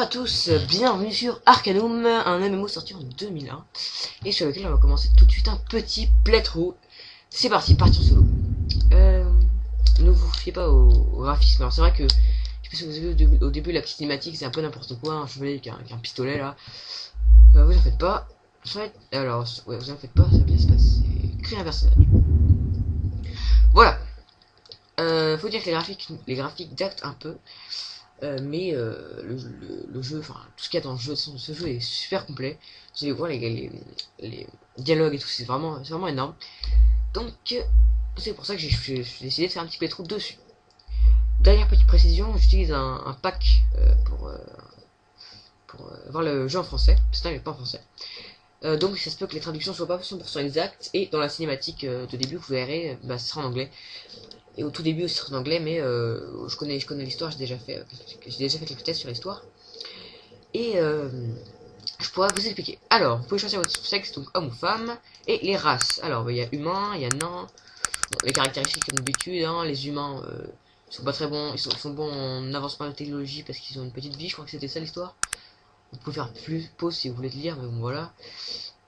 à tous, bienvenue sur Arcanum, un MMO sorti en 2001 et sur lequel on va commencer tout de suite un petit playthrough. C'est parti, partir solo. Ne vous fiez pas au graphisme. Alors c'est vrai que je sais pas si vous avez vu au début la petite cinématique, c'est un peu n'importe quoi, un chevalier avec un pistolet là. Vous en faites pas. Alors ouais, vous en faites pas, ça va bien se passer. Créer un personnage. Voilà. Faut dire que les graphiques datent un peu. Mais le jeu, enfin tout ce qu'il y a dans le jeu, ce jeu est super complet. Vous allez voir les dialogues et tout, c'est vraiment énorme. Donc c'est pour ça que j'ai décidé de faire un petit playthrough dessus. Dernière petite précision, j'utilise un pack pour voir le jeu en français. C'est n'est pas en français. Donc ça se peut que les traductions soient pas 100% exactes. Et dans la cinématique de début, vous verrez, ce sera en anglais. Et au tout début aussi en anglais, mais je connais l'histoire, j'ai déjà fait quelques tests sur l'histoire. Et je pourrais vous expliquer. Alors, vous pouvez choisir votre sexe, donc homme ou femme, et les races. Alors, il y a humain, il y a nain, bon, les caractéristiques comme d'habitude, hein, les humains, ils sont pas très bons, ils sont bons en avancement de technologie parce qu'ils ont une petite vie, je crois que c'était ça l'histoire. Vous pouvez faire plus pause si vous voulez le lire, mais bon voilà.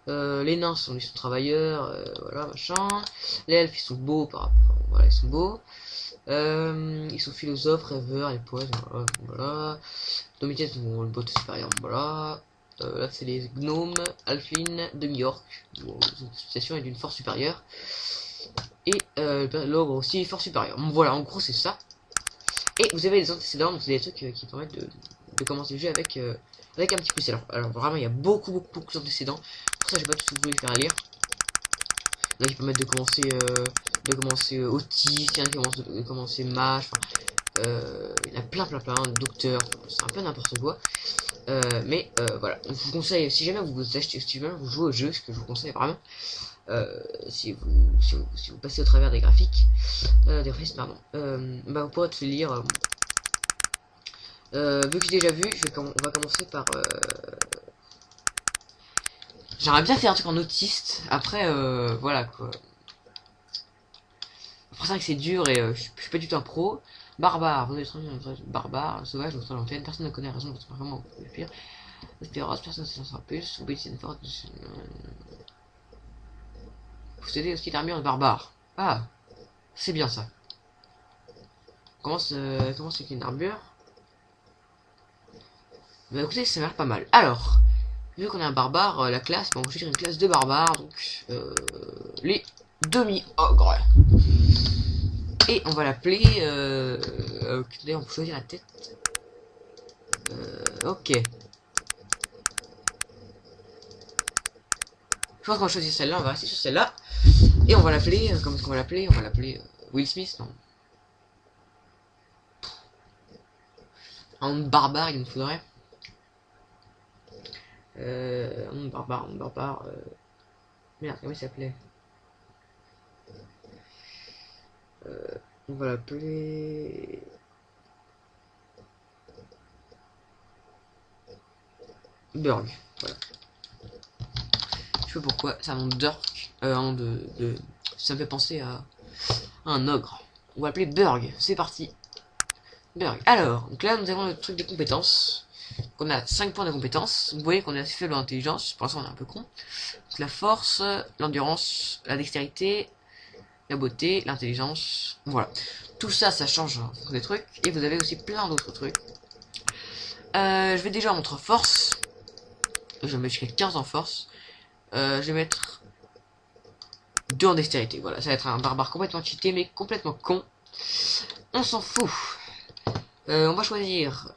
Les nains ils sont travailleurs, voilà, machin. Les elfes, ils sont beaux par rapport, voilà, ils sont beaux. Ils sont philosophes, rêveurs, les poètes, voilà. Domités, bon, le beauté supérieur, voilà. Là, c'est les gnomes, Alfline, demi-orc. Bon, l'association est d'une force supérieure. Et l'ogre aussi, force supérieure. Bon, voilà, en gros, c'est ça. Et vous avez des antécédents, donc c'est des trucs qui permettent de commencer le jeu avec un petit plus. Alors vraiment, il y a beaucoup d'antécédents. Pour ça, je vais pas tout vous les faire lire. Là, qui permettent de commencer autiste, il y en a qui commencent de commencer mage. Il y en a plein, docteur. C'est un peu n'importe quoi. Mais voilà, je vous conseille, si jamais vous achetez, si jamais vous jouez au jeu, ce que je vous conseille vraiment, si vous passez au travers des graphiques, pardon, vous pourrez te lire. Vu que j'ai déjà vu, on va commencer par. J'aimerais bien faire un truc en autiste. Après, voilà quoi. Après, c'est vrai que c'est dur et je suis pas du tout un pro. Barbare, vous êtes barbare, sauvage, votre l'antenne, personne ne connaît la raison de votre vraiment le pire. Espérance, personne ne s'en sera plus. Obéissez une forte. Possédez aussi l'armure de barbare. Ah, c'est bien ça. Comment c'est une armure? Bah écoutez, ça m'a l'air pas mal. Alors, vu qu'on est un barbare, la classe, on va choisir une classe de barbare, donc les demi-ogres. Et on va l'appeler. D'ailleurs, on peut choisir la tête. Ok. Je pense qu'on va choisir celle-là, on va rester sur celle-là. Et on va l'appeler. Comment est-ce qu'on va l'appeler? On va l'appeler Will Smith, non? Un barbare, il nous faudrait. Un barbare. Merde, comment il s'appelait? On va l'appeler. Burg. Voilà. Je sais pas pourquoi, c'est un nom d'orc. Un nom ça me fait penser à un ogre. On va l'appeler Burg. C'est parti. Burg. Alors, donc là, nous avons le truc de compétences. On a 5 points de compétences. Vous voyez qu'on est assez faible en intelligence. Pour l'instant, on est un peu con. Donc, la force, l'endurance, la dextérité, la beauté, l'intelligence. Voilà. Tout ça, ça change des trucs. Et vous avez aussi plein d'autres trucs. Je vais déjà montrer force. Je vais mettre jusqu'à 15 en force. Je vais mettre 2 en dextérité. Voilà, ça va être un barbare complètement cheaté, mais complètement con. On s'en fout. On va choisir.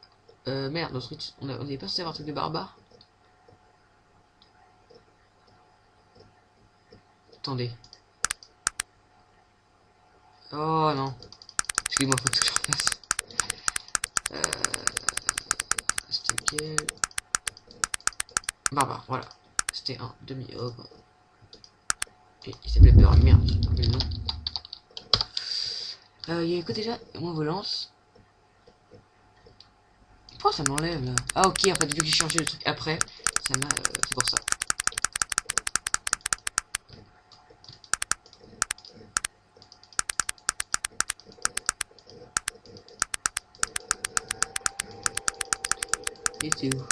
Merde, notre truc. On n'est pas censé avoir un truc de barbare. Attendez. Oh non. Excusez-moi, faut que je refasse. C'était lequel? Barbare, voilà. C'était un demi-ogre. Et il s'appelait Burg. Merde, j'ai oublié le nom. Il y a quoi déjà? Moins volance. Pourquoi ça m'enlève là? Ah ok, en fait, vu que j'ai changé le truc après, ça m'a. C'est pour ça. Et c'est où?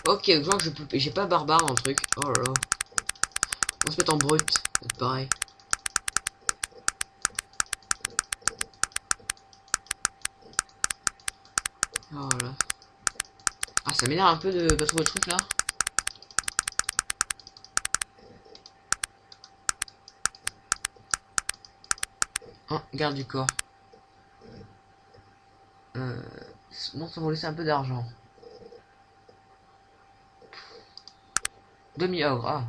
Ok, je vois que j'ai pas barbare dans le truc. Oh là là. On va se mettre en brut. C'est pareil. Oh là. Ah, ça m'énerve un peu de pas trouver le truc là. Oh, garde du corps. Non, ça va laisser un peu d'argent. Demi-ogre, ah.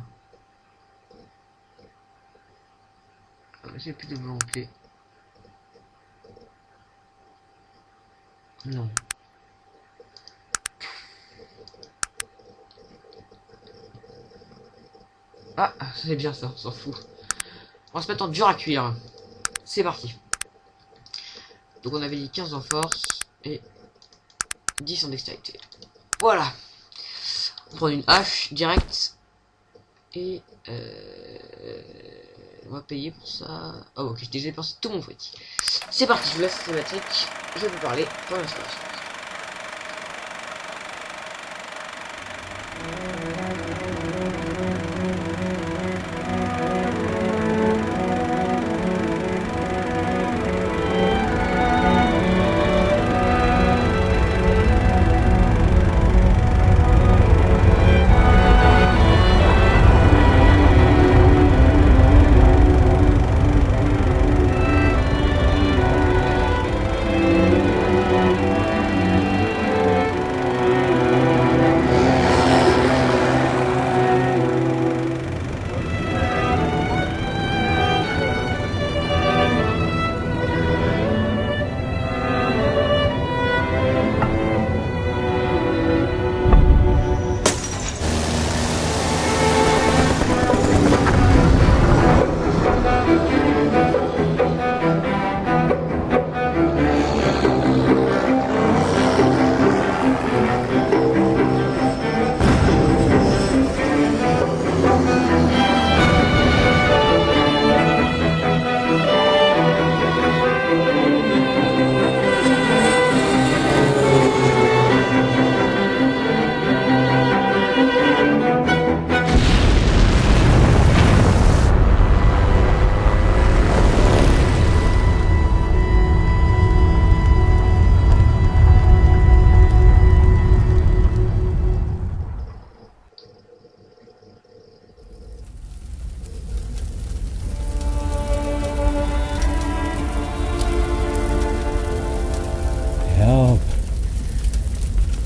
J'ai plus de volonté. Non. Ah, c'est bien ça, on s'en fout. On va se mettre en dur à cuire. C'est parti. Donc on avait dit 15 en force et 10 en dextérité. Voilà. On prend une hache direct. Et on va payer pour ça. Oh ok, j'ai déjà dépensé tout mon fruit. C'est parti, je vous laisse la cinématique. Je vais vous parler pour l'installation.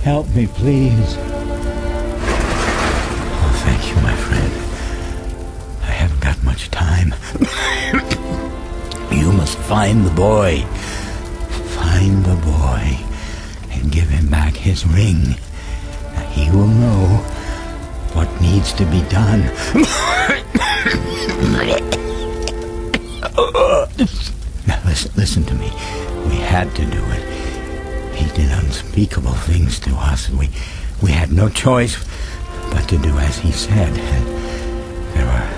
Help me, please. Oh, thank you, my friend. I haven't got much time. You must find the boy. Find the boy and give him back his ring. He will know what needs to be done. Now listen to me. We had to do it. He did unspeakable things to us. We had no choice but to do as he said. There are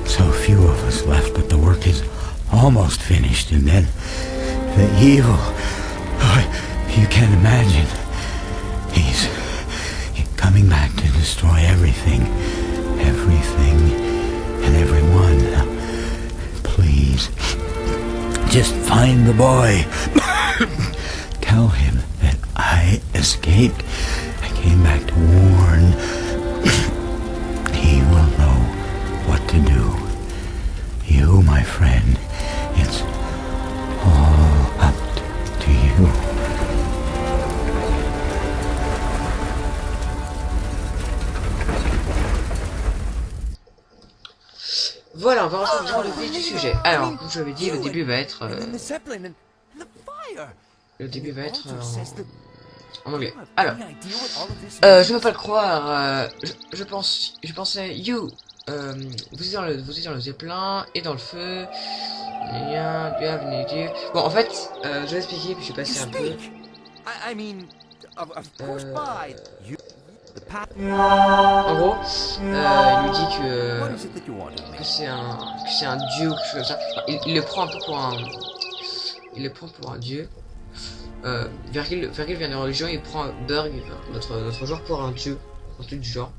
so few of us left, but the work is almost finished. And then the evil, oh, you can't imagine. He's coming back to destroy everything and everyone. Now, please, just find the boy. Tell him that I escaped. I came back to warn. He will know what to do. You, my friend, it's all up to you. Voilà, on va rentrer dans le vif du sujet. Alors, comme je l'avais dit, le début va être... Le début va être en anglais. Alors, je veux pas le croire. Je pensais, you, vous êtes dans le zeppelin et dans le feu. Bon, en fait, je vais expliquer puis je vais passer un peu. En gros, il lui dit que c'est un dieu ou quelque chose comme ça. Enfin, il le prend un peu pour un... Il le prend pour un dieu. Virgil vient de religion, il prend Burg, notre joueur, pour un dieu. Un truc du genre.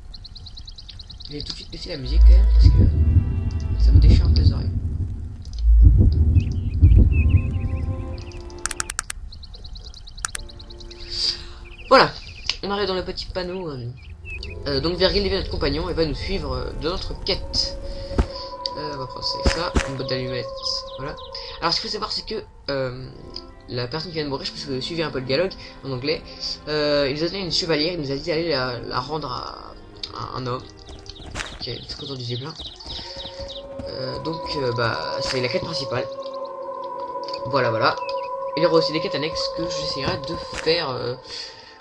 Je vais tout de suite baisser la musique quand même, parce que ça me déchire un peu les oreilles. Voilà, on arrive dans le petit panneau. Donc Virgil devient notre compagnon et va nous suivre dans notre quête. On va prendre ça, une boîte d'allumettes, voilà. Alors ce qu'il faut savoir, c'est que la personne qui vient de mourir, je pense que vous avez suivi un peu le dialogue en anglais, il nous a donné une chevalière, il nous a dit d'aller la rendre à un homme. Ok, très content du zébelin. Donc bah c'est la quête principale. Voilà. Il y aura aussi des quêtes annexes que j'essaierai de faire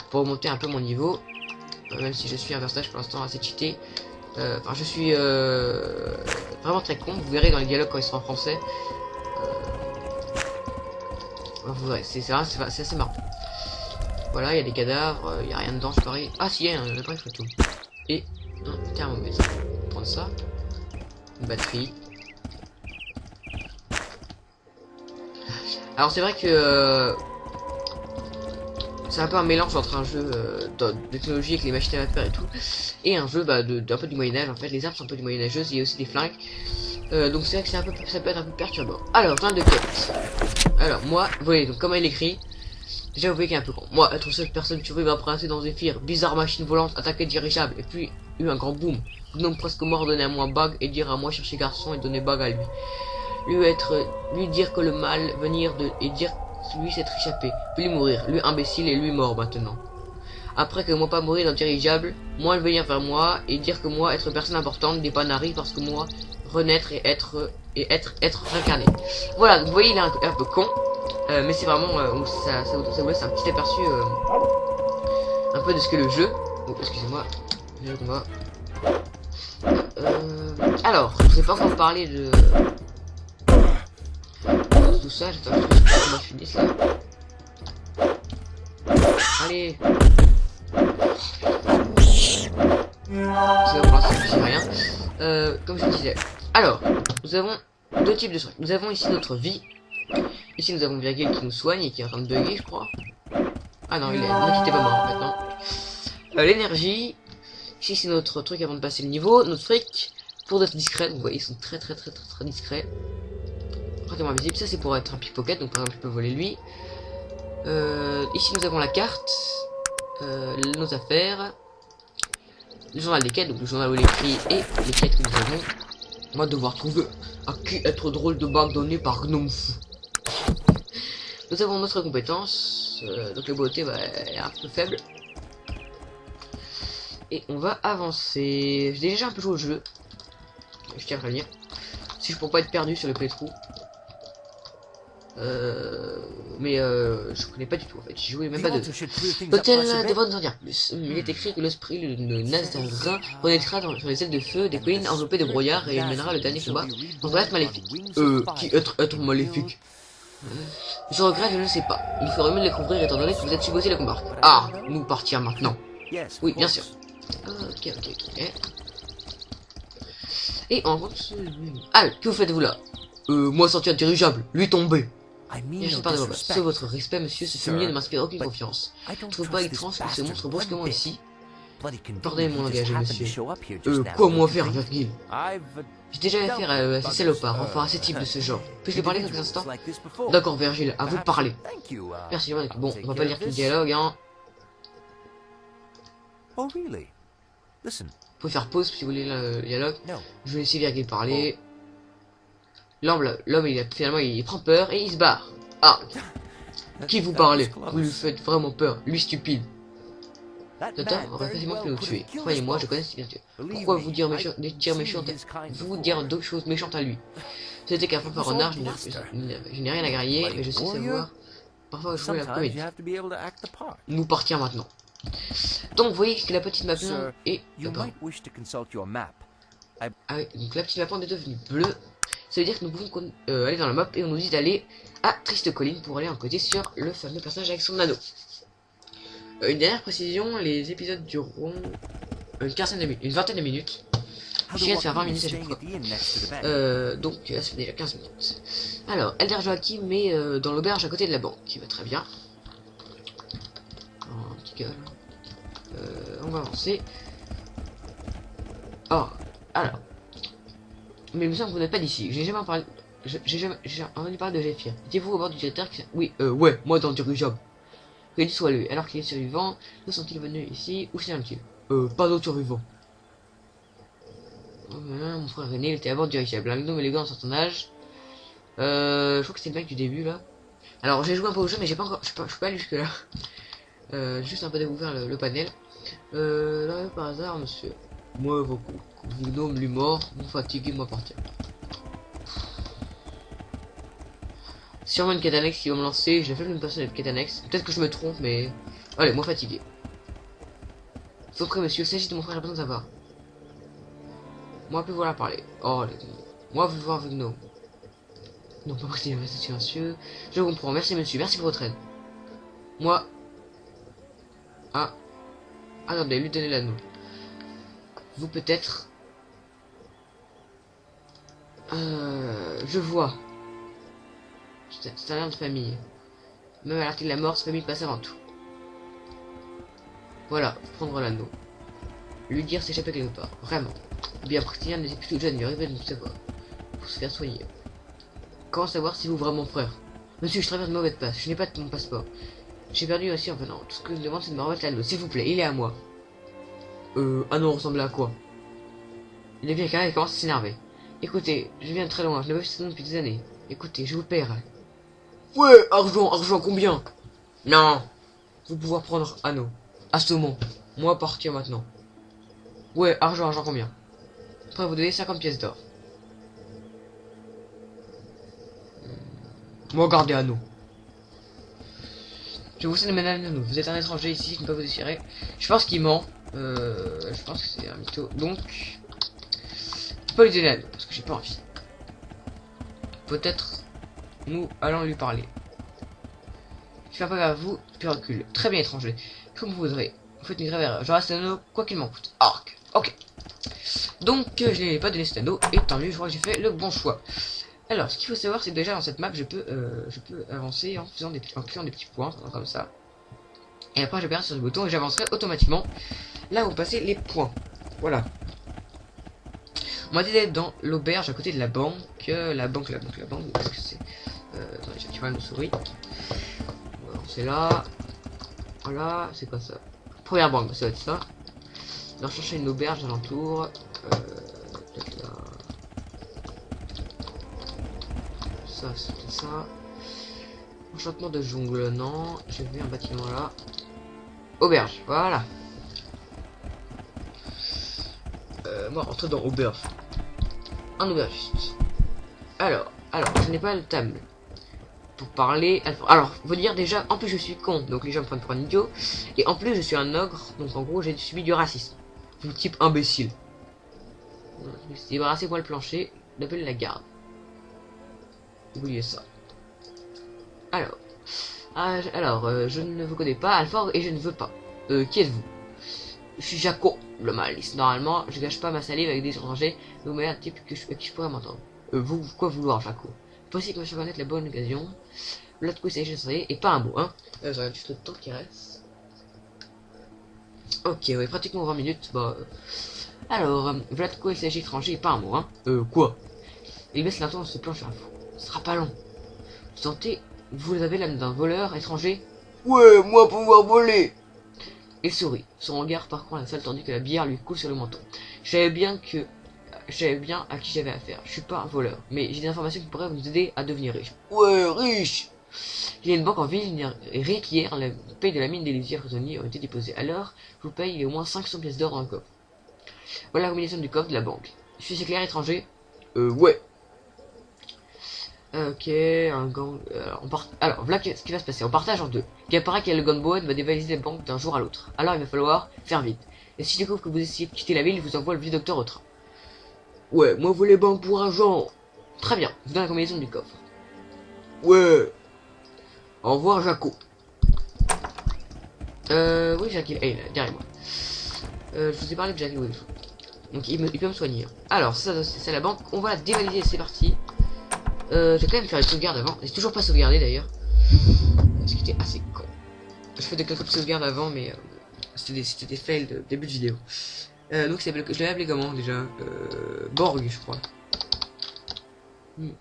pour monter un peu mon niveau. Même si je suis un personnage pour l'instant assez cheaté. Enfin je suis vraiment très con, vous verrez dans les dialogues quand ils seront en français. Vous verrez, c'est assez marrant. Voilà, il y a des cadavres, il n'y a rien dedans, je parie. Ah si, il y a un appareil photo. Et un thermomètre. On va prendre ça. Une batterie. Alors c'est vrai que c'est un peu un mélange entre un jeu de technologie avec les machines à vapeur et tout, et un jeu d'un peu du Moyen-Âge en fait. Les armes sont un peu du Moyen-Âgeuses, il y a aussi des flingues. Donc c'est vrai que ça peut être un peu perturbant. Alors, plein de quêtes. Alors, moi, vous voyez, donc comme elle écrit, déjà vous voyez qu'il est un peu con. Moi, être seule personne survivre après un dans Zephyr, bizarre machine volante, attaquer dirigeable, et puis un grand boom. Gnome presque mort donner à moi bug et dire à moi chercher garçon et donner bug à lui. Lui dire que le mal venir et dire lui s'être échappé, puis lui mourir, lui imbécile et lui mort maintenant. Après que moi pas mourir dans le dirigeable, moi le venir vers moi et dire que moi être personne importante des panaris parce que moi renaître et être réincarné. Voilà, donc vous voyez il est un peu con, mais c'est vraiment ça vous laisse un petit aperçu un peu de ce que le jeu. Oh, excusez-moi, alors, je vais pas encore parler de tout ça, j'attends que je finisse là. Allez. C'est bon, là, ça ne rien. Comme je disais. Alors, nous avons deux types de trucs. Nous avons ici notre vie. Ici, nous avons Virgil qui nous soigne et qui est en train de bugger, je crois. Ah non, il n'était pas mort en fait, non. L'énergie. Ici, c'est notre truc avant de passer le niveau. Notre fric. Pour d'être discret. Vous voyez, ils sont très discrets. Pratiquement invisible. Ça, c'est pour être un pickpocket. Donc, par exemple, je peux voler lui. Ici, nous avons la carte. Nos affaires. Le journal des quêtes. Donc, le journal où il écrit et les quêtes que nous avons. On va devoir trouver à qui être drôle de bague donné par Gnome Fou. Nous avons notre compétence. Donc, la beauté est un peu faible. Et on va avancer. J'ai déjà un peu joué au jeu. Je tiens à prévenir. Si je pourrais pas être perdu sur le playthrough. Mais je connais pas du tout en fait. J'ai joué même pas de. L'hôtel devant nous en dire plus. Il est écrit que l'esprit le Nazarin renaîtra sur les ailes de feu des collines enveloppées de brouillard et il mènera le dernier combat. Donc va être maléfique. Qui être maléfique? Je regrette, je ne sais pas. Il faudrait mieux le découvrir étant donné que vous êtes supposé le combattre. Ah, nous partir maintenant. Oui, bien sûr. Ok. Et en gros, ah, que vous faites-vous là? Moi sorti un dirigeable, lui tombé. Merci par de vos sur votre respect, monsieur, ce fumier ne m'inspire aucune confiance. Je ne trouve pas étrange qu'il se montre brusquement ici. Pardonnez mon langage, monsieur. Quoi moi faire, Virgil? J'ai déjà affaire à ces salopards, enfin à ces types de ce genre. Puis-je parler quelques instants? D'accord, Virgil, à vous de parler. Merci, bon, on va pas lire tout le dialogue, hein. Vous pouvez faire pause si vous voulez le dialogue. Je vais laisser Virgil parler. L'homme, finalement, il prend peur et il se barre. Ah, qui vous parlez? Vous lui faites vraiment peur, lui stupide. Tata aurait facilement pu nous tuer. Croyez-moi, je connais si bien Dieu. Pourquoi vous dire deux choses méchantes à lui? C'était qu'un fanfare renard, je n'ai rien à grailler, mais je sais savoir. Parfois, jouer la comédie. Nous partions maintenant. Donc, vous voyez que la petite map est. Ah oui, donc la petite map est devenue bleue. Ça veut dire que nous pouvons aller dans la map et on nous dit d'aller à Triste Colline pour aller enquêter sur le fameux personnage avec son anneau. Une dernière précision, les épisodes dureront une vingtaine de minutes. J'essaie de faire 20 minutes à chaque fois. Donc là ça fait déjà 15 minutes. Alors, Elder Joachim est dans l'auberge à côté de la banque, qui va très bien. Oh, un petit gueule. On va avancer. Oh, alors. Mais il me semble que vous n'êtes pas d'ici. J'ai jamais entendu parler de Zephyr. Étiez-vous au bord du directeur qui... Oui, ouais, moi dans le dirigeable. Que dit soit lui. Alors qu'il est survivant, d'où sont-ils venus ici? Où signalent-ils? Pas d'autres survivants. Mon frère aîné, il était à bord du dirigeable. Un homme élégant à certain âge. Je crois que c'est le mec du début là. Alors j'ai joué un peu au jeu, mais j'ai pas encore... Je suis pas allé jusque là. Juste un peu découvert le panel. Là, par hasard, monsieur. Moi, vos gnome lui mort, vous fatiguez, moi partir. Sûrement une quête annexe qui va me lancer. Je l'ai fait une personne de quête annexe. Peut-être que je me trompe, mais. Allez, moi fatigué. Faut prêt, monsieur. Il s'agit de mon frère, j'ai besoin de savoir. Moi, plus voilà parler. Oh, les... Moi, veux voir avec gnome. Non, pas possible, restez silencieux. Je comprends. Merci, monsieur. Merci pour votre aide. Moi. Ah. Attendez, lui donner l'anneau. Vous peut-être. Je vois. C'est un lien de famille. Même à l'article de la mort, sa famille passe avant tout. Voilà, prendre l'anneau. Lui dire s'échapper quelque part. Vraiment. Bien, Priscilla n'était plutôt jeune, mais arrivait de nous savoir. Pour se faire soigner. Comment savoir si vous vraiment frère? Monsieur, je traverse une mauvaise passe. Je n'ai pas de mon passeport. J'ai perdu aussi en venant. Tout ce que je demande, c'est de me remettre l'anneau. S'il vous plaît, il est à moi. Anneau ressemble à quoi? Il est bien carré et commence à s'énerver. Écoutez, je viens de très loin. Je n'ai pas vu ce nom depuis des années. Écoutez, je vous paierai. Ouais, argent, combien? Non. Vous pouvez prendre anneau. Assommons. Moi partir maintenant. Ouais, argent, combien? Après vous donner 50 pièces d'or. Moi garder anneau. Je vous sais de mener l'anneau. Vous êtes un étranger ici, je ne peux pas vous déchirer. Je pense qu'il ment. Je pense que c'est un mytho. Donc, je peux pas lui donner l'anneau parce que j'ai pas envie. Peut-être nous allons lui parler. Je fais appel à vous, puis recule. Très bien, étranger. Comme vous voudrez. Vous faites une grave erreur. Je reste l'anneau, quoi qu'il m'en coûte. Arc. Ok. Donc, je n'ai pas donné cet anneau, et tant mieux, je crois que j'ai fait le bon choix. Alors, ce qu'il faut savoir, c'est que déjà dans cette map, je peux avancer en cliquant des petits points, comme ça. Et après, j'appuierai sur ce bouton et j'avancerai automatiquement là où passer les points. Voilà. On m'a dit d'être dans l'auberge à côté de la banque. La banque. Qu'est-ce que c'est? Attendez, j'ai un problème de souris. C'est là. Voilà, c'est quoi ça? Première banque, ça va être ça. On va chercher une auberge alentour. Peut-être là. Ça, c'était ça. Enchantement de jungle, non. J'ai vu un bâtiment là. Auberge, voilà. Moi, entre dans auberge. Un aubergiste. Alors, je n'ai pas le temps pour parler. Alors, vous dire déjà, en plus je suis con, donc les gens me prennent pour un idiot. Et en plus je suis un ogre, donc en gros j'ai subi du racisme. Du type imbécile. Débarrassez-moi le plancher, d'appelle la garde. Oubliez ça. Alors, je ne vous connais pas, Alford, et je ne veux pas. Qui êtes-vous? Je suis Jaco, le malice. Normalement, je gâche pas ma salive avec des étrangers, mais vous m'avez un type qui je pourrais m'entendre. Quoi vouloir, Jaco? Possible que je connaisse la bonne occasion. L'autre coup, c'est échassé, et pas un mot, hein. Je regarde juste le temps qui reste. Ok, oui, pratiquement 20 minutes. Bah, alors, Vladko, il s'agit étranger, et pas un mot, hein. Quoi? Il baisse l'intention de se plancher à fou. Ce sera pas long. Vous sentez, vous avez l'âme d'un voleur étranger? Ouais, moi pouvoir voler. Il sourit. Son regard parcourt la salle tandis que la bière lui coule sur le menton. Je savais bien à qui j'avais affaire. Je suis pas un voleur, mais j'ai des informations qui pourraient vous aider à devenir riche. Ouais, riche. Il y a une banque en ville, et rien qu'hier, la paye de la mine des lisières prisonniers ont été déposées. Alors, je vous paye au moins 500 pièces d'or dans le coffre. Voilà la combinaison du coffre de la banque. Suis-je clair, étranger? Ouais. Ok, un gang. Alors, voilà ce qui va se passer. On partage en deux. Il apparaît que le Gunboat va dévaliser la banque d'un jour à l'autre. Alors, il va falloir faire vite. Et si je découvre que vous essayez de quitter la ville, je vous envoie le vieux docteur au train. Ouais, moi vous les banques pour argent. Très bien, je vous donne la combinaison du coffre. Ouais. Au revoir, Jaco. Oui, Jackie, il est derrière moi. Je vous ai parlé de Jackie Wood. Donc il peut me soigner. Alors, ça c'est la banque. On va la dévalider, c'est parti. Je vais quand même faire une sauvegarde avant. J'ai toujours pas sauvegardé d'ailleurs. Ce qui était assez con. Je fais des quelques sauvegardes avant, mais c'était des fails de début de vidéo. Donc je l'avais appelé comment déjà Borg, je crois.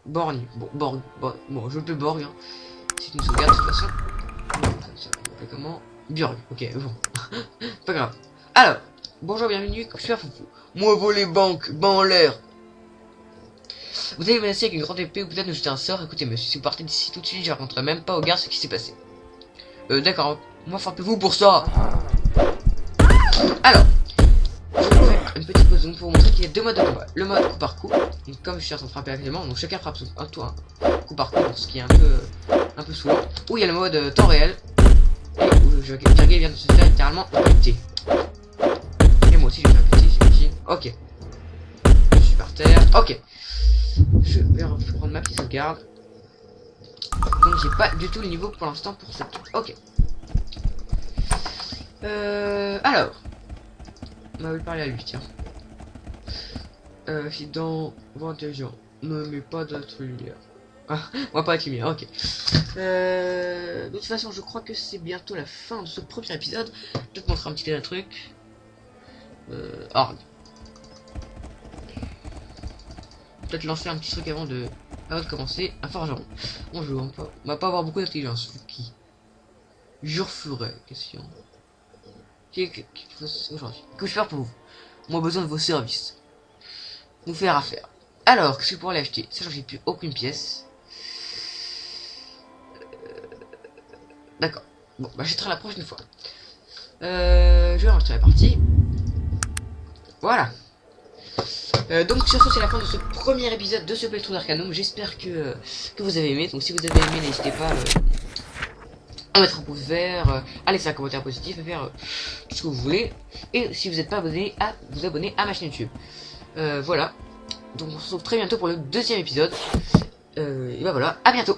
Borgne. Bon, Borg. Bon, je peux Borg. Hein. C'est une sauvegarde de toute façon. Comment Björg. Ok, bon. Pas grave. Alors, bonjour, bienvenue. Super foufou. Moi voler banque, ban en l'air. Vous allez menacer avec une grande épée ou peut-être nous jeter un sort. Écoutez, monsieur, si vous partez d'ici tout de suite, je raconterai même pas au gars ce qui s'est passé. D'accord. Moi, frappez-vous pour ça. Alors, je vais faire une petite pause pour vous montrer qu'il y a deux modes de combat. Le mode coup par coup, donc comme je suis en train de frapper actuellement, donc chacun frappe un tour, coup par coup, ce qui est un peu saoulant. Ou il y a le mode temps réel, et où Jackie vient de se faire littéralement péter. Et moi aussi je vais faire péter, j'imagine. Ok. Je suis par terre. Ok. Je vais reprendre ma petite sauvegarde. Donc j'ai pas du tout le niveau pour l'instant pour cette tour. Ok. Alors. On va lui parler à lui, tiens. Si dans vos intelligents, ne mets pas d'autres lumière. Ah, on va pas être lumière, ok. De toute façon, je crois que c'est bientôt la fin de ce premier épisode. Je vais te montrer un petit truc. Org. Peut-être lancer un petit truc avant de commencer. Un forgeron. Bonjour, on va pas avoir beaucoup d'intelligence. Qui je referai. Question. Aujourd'hui. Que je faire pour vous? Moi besoin de vos services. Nous faire affaire. Alors, qu'est-ce que je pourrais aller acheter? Sachant que j'ai plus aucune pièce. D'accord. Bon, bah j'achèterai la prochaine fois. Je vais enregistrer la partie. Voilà. Donc sur ce, c'est la fin de ce premier épisode de ce playthrough d'Arcanum. J'espère que vous avez aimé. Donc si vous avez aimé, n'hésitez pas à mettre un pouce vert, à laisser un commentaire positif, à faire tout ce que vous voulez. Et si vous n'êtes pas abonné, à vous abonner à ma chaîne YouTube. Voilà. Donc on se retrouve très bientôt pour le deuxième épisode. Et bah voilà, à bientôt.